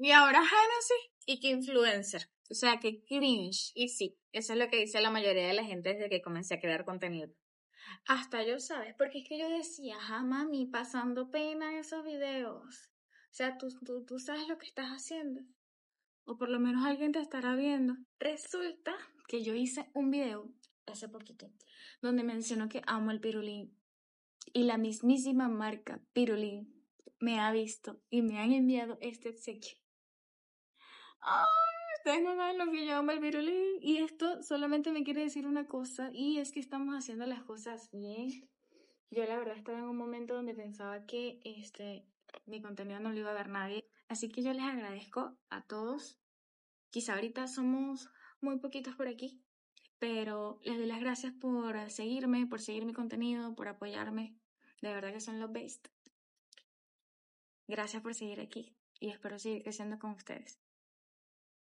Y ahora Genesis y que influencer. O sea, que cringe. Y sí, eso es lo que dice la mayoría de la gente desde que comencé a crear contenido. Hasta yo, ¿sabes? Porque es que yo decía, mami, pasando pena esos videos. O sea, tú sabes lo que estás haciendo. O por lo menos alguien te estará viendo. Resulta que yo hice un video hace poquito donde mencionó que amo el pirulín. Y la mismísima marca Pirulín me ha visto y me han enviado este obsequio. ¡Ay! Ustedes no saben lo que yo amo el pirulín. Y esto solamente me quiere decir una cosa, y es que estamos haciendo las cosas bien. Yo la verdad estaba en un momento donde pensaba que mi contenido no lo iba a ver nadie. Así que yo les agradezco a todos. Quizá ahorita somos muy poquitos por aquí, pero les doy las gracias por seguirme, por seguir mi contenido, por apoyarme. De verdad que son los best. Gracias por seguir aquí y espero seguir creciendo con ustedes.